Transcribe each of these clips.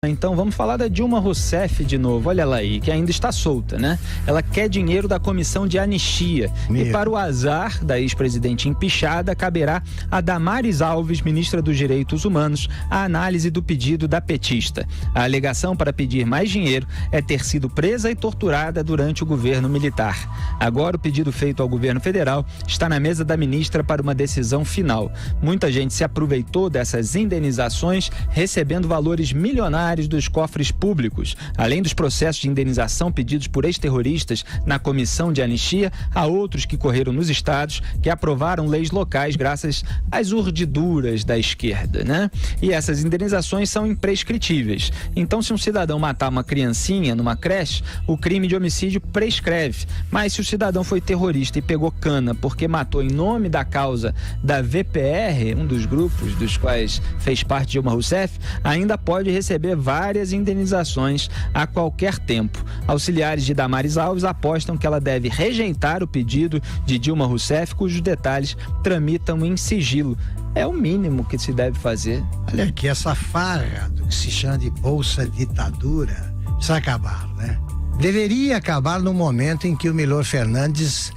Então vamos falar da Dilma Rousseff de novo, olha ela aí, que ainda está solta, né? Ela quer dinheiro da comissão de anistia. E para o azar da ex-presidente empichada, caberá a Damares Alves, ministra dos Direitos Humanos, a análise do pedido da petista. A alegação para pedir mais dinheiro é ter sido presa e torturada durante o governo militar. Agora o pedido feito ao governo federal está na mesa da ministra para uma decisão final. Muita gente se aproveitou dessas indenizações, recebendo valores milionários dos cofres públicos. Além dos processos de indenização pedidos por ex-terroristas na comissão de anistia, há outros que correram nos estados que aprovaram leis locais graças às urdiduras da esquerda, né? E essas indenizações são imprescritíveis. Então, se um cidadão matar uma criancinha numa creche, o crime de homicídio prescreve. Mas se o cidadão foi terrorista e pegou cana porque matou em nome da causa da VPR, um dos grupos dos quais fez parte Dilma Rousseff, ainda pode receber várias indenizações a qualquer tempo. Auxiliares de Damares Alves apostam que ela deve rejeitar o pedido de Dilma Rousseff, cujos detalhes tramitam em sigilo. É o mínimo que se deve fazer. Olha aqui, essa farra do que se chama de Bolsa Ditadura precisa acabar, né? Deveria acabar no momento em que o Milor Fernandes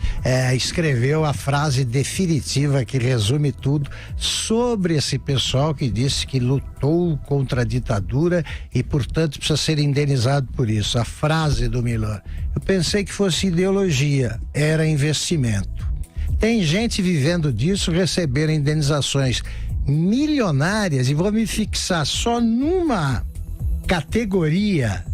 escreveu a frase definitiva que resume tudo sobre esse pessoal que disse que lutou contra a ditadura e, portanto, precisa ser indenizado por isso. A frase do Milor. Eu pensei que fosse ideologia, era investimento. Tem gente vivendo disso, recebendo indenizações milionárias, e vou me fixar só numa categoria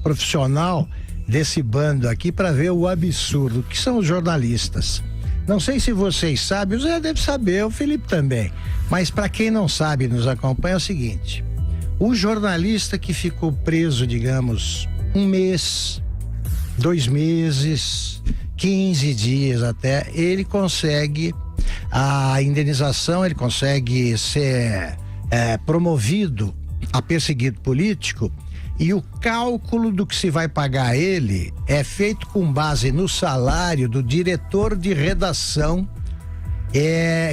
profissional desse bando aqui para ver o absurdo que são os jornalistas. Não sei se vocês sabem, o Zé deve saber, o Felipe também, mas para quem não sabe, nos acompanha, é o seguinte: o jornalista que ficou preso, digamos, 1 mês, 2 meses, 15 dias até, ele consegue a indenização, ele consegue ser promovido a perseguido político. E o cálculo do que se vai pagar a ele é feito com base no salário do diretor de redação,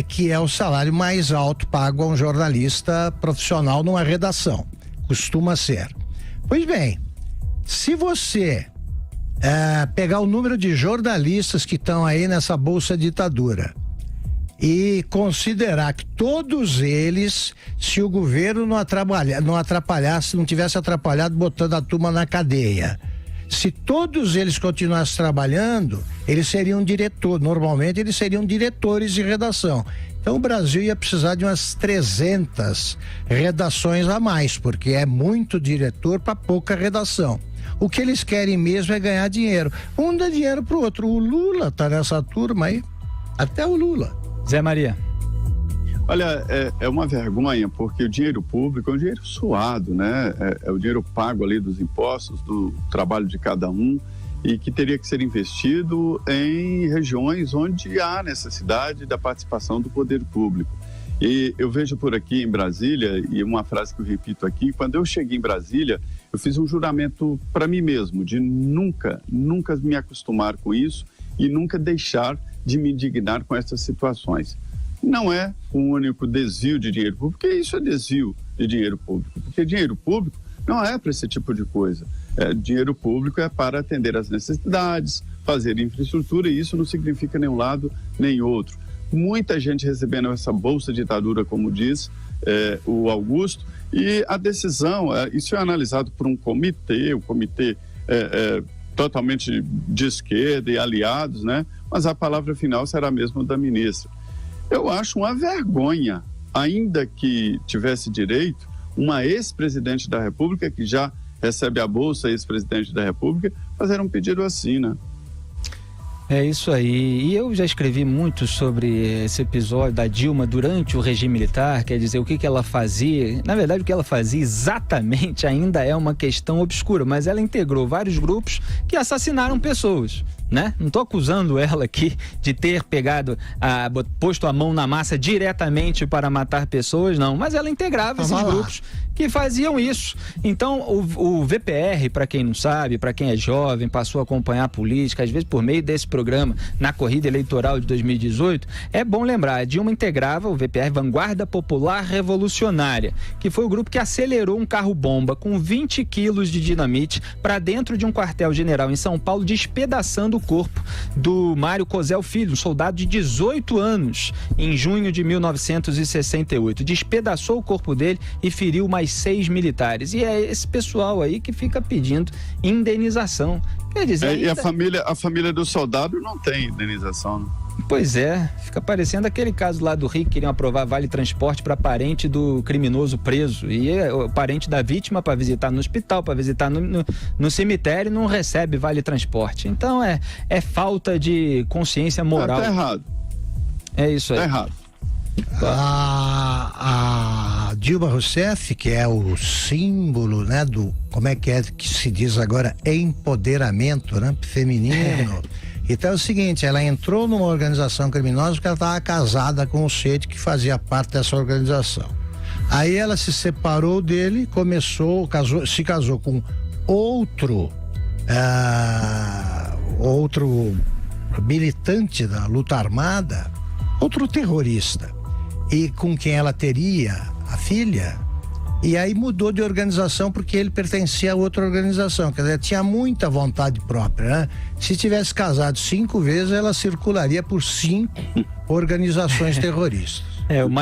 que é o salário mais alto pago a um jornalista profissional numa redação. Costuma ser. Pois bem, se você pegar o número de jornalistas que estão aí nessa Bolsa Ditadura e considerar que todos eles, se o governo não atrapalhasse, não tivesse atrapalhado botando a turma na cadeia, se todos eles continuassem trabalhando, eles seriam normalmente eles seriam diretores de redação. Então o Brasil ia precisar de umas 300 redações a mais, porque é muito diretor para pouca redação. O que eles querem mesmo é ganhar dinheiro. Um dá dinheiro pro outro. O Lula tá nessa turma aí, até o Lula. Zé Maria. Olha, é uma vergonha, porque o dinheiro público é um dinheiro suado, né? É o dinheiro pago ali dos impostos, do trabalho de cada um, e que teria que ser investido em regiões onde há necessidade da participação do poder público. E eu vejo por aqui em Brasília, e uma frase que eu repito aqui: quando eu cheguei em Brasília, eu fiz um juramento para mim mesmo de nunca me acostumar com isso e nunca deixar de me indignar com essas situações. Não é um único desvio de dinheiro público, porque isso é desvio de dinheiro público, porque dinheiro público não é para esse tipo de coisa. Dinheiro público é para atender às necessidades, fazer infraestrutura, e isso não significa nenhum lado nem outro. Muita gente recebendo essa Bolsa Ditadura, como diz o Augusto, e a decisão, isso é analisado por um comitê, o comitê totalmente de esquerda e aliados, né? Mas a palavra final será mesmo da ministra. Eu acho uma vergonha, ainda que tivesse direito, uma ex-presidente da República, que já recebe a Bolsa, ex-presidente da República, fazer um pedido assim, né? É isso aí. E eu já escrevi muito sobre esse episódio da Dilma durante o regime militar, quer dizer, o que ela fazia. Na verdade, o que ela fazia exatamente ainda é uma questão obscura, mas ela integrou vários grupos que assassinaram pessoas, né? Não estou acusando ela aqui de ter posto a mão na massa diretamente para matar pessoas, não, mas ela integrava esses grupos que faziam isso. Então, o VPR, para quem não sabe, para quem é jovem, passou a acompanhar a política, às vezes por meio desse programa, programa na corrida eleitoral de 2018, é bom lembrar, a Dilma integrava o VPR, Vanguarda Popular Revolucionária, que foi o grupo que acelerou um carro-bomba com 20 quilos de dinamite para dentro de um quartel-general em São Paulo, despedaçando o corpo do Mário Cosel Filho, um soldado de 18 anos, em junho de 1968. Despedaçou o corpo dele e feriu mais 6 militares. E é esse pessoal aí que fica pedindo indenização. Quer dizer, e a família do soldado não tem indenização, né? Pois é, fica parecendo aquele caso lá do Rio que queriam aprovar vale transporte para parente do criminoso preso, e o parente da vítima para visitar no hospital, para visitar no cemitério, não recebe vale transporte. Então é falta de consciência moral. Tá errado. É isso aí. Tá errado. A Dilma Rousseff, que é o símbolo, né, do, como é que se diz agora, empoderamento, né, feminino. Então é o seguinte, ela entrou numa organização criminosa porque ela estava casada com o sujeito que fazia parte dessa organização. Aí ela se separou dele, se casou com outro militante da luta armada, outro terrorista, e com quem ela teria a filha. E aí mudou de organização porque ele pertencia a outra organização, quer dizer, tinha muita vontade própria, né? Se tivesse casado 5 vezes, ela circularia por 5 organizações terroristas.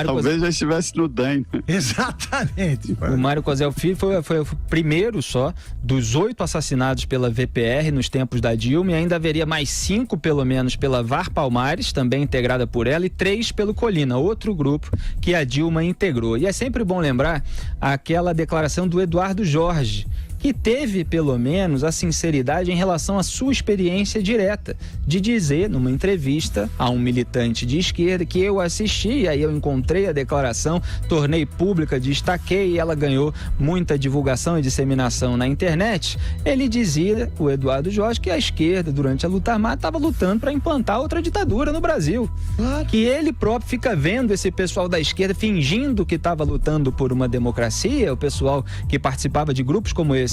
Talvez já estivesse no DEM. Exatamente. O Mário Cosel Filho foi o primeiro só dos 8 assassinados pela VPR nos tempos da Dilma, e ainda haveria mais 5 pelo menos pela VAR Palmares, também integrada por ela, e 3 pelo Colina, outro grupo que a Dilma integrou. E é sempre bom lembrar aquela declaração do Eduardo Jorge, que teve, pelo menos, a sinceridade em relação à sua experiência direta, de dizer, numa entrevista a um militante de esquerda, que eu assisti, aí eu encontrei a declaração, tornei pública, destaquei, e ela ganhou muita divulgação e disseminação na internet. Ele dizia, o Eduardo Jorge, que a esquerda, durante a luta armada, estava lutando para implantar outra ditadura no Brasil. Claro. Que ele próprio fica vendo esse pessoal da esquerda fingindo que estava lutando por uma democracia, o pessoal que participava de grupos como esses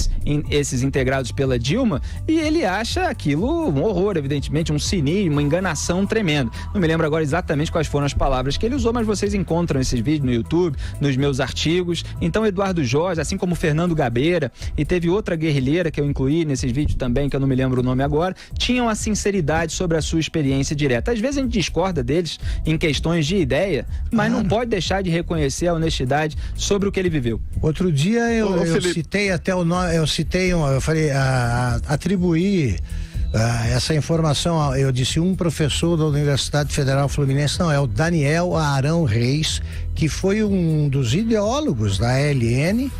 integrados pela Dilma, e ele acha aquilo um horror, evidentemente, um cinismo, uma enganação tremenda. Não me lembro agora exatamente quais foram as palavras que ele usou, mas vocês encontram esses vídeos no YouTube, nos meus artigos. Então, Eduardo Jorge, assim como Fernando Gabeira, e teve outra guerrilheira que eu incluí nesses vídeos também, que eu não me lembro o nome agora, tinham a sinceridade sobre a sua experiência direta. Às vezes a gente discorda deles em questões de ideia, mas não pode deixar de reconhecer a honestidade sobre o que ele viveu. Outro dia eu citei até o nome, eu falei, atribuir essa informação, eu disse um professor da Universidade Federal Fluminense, não, é o Daniel Arão Reis, que foi um dos ideólogos da ALN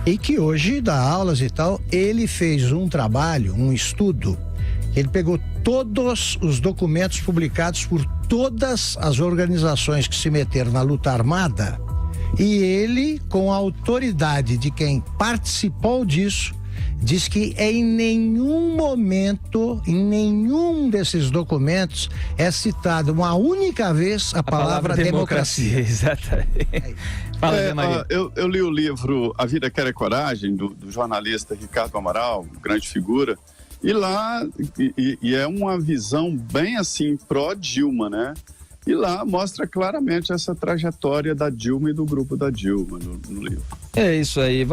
e que hoje dá aulas e tal. Ele fez um trabalho, um estudo, ele pegou todos os documentos publicados por todas as organizações que se meteram na luta armada, e ele, com a autoridade de quem participou disso, diz que em nenhum momento, em nenhum desses documentos é citada uma única vez a palavra democracia. Exatamente. Fala, Zé Maria. Eu li o livro A Vida Quer é Coragem, do jornalista Ricardo Amaral, grande figura, e lá e é uma visão bem assim pró-Dilma, né? E lá mostra claramente essa trajetória da Dilma e do grupo da Dilma no livro. É isso aí.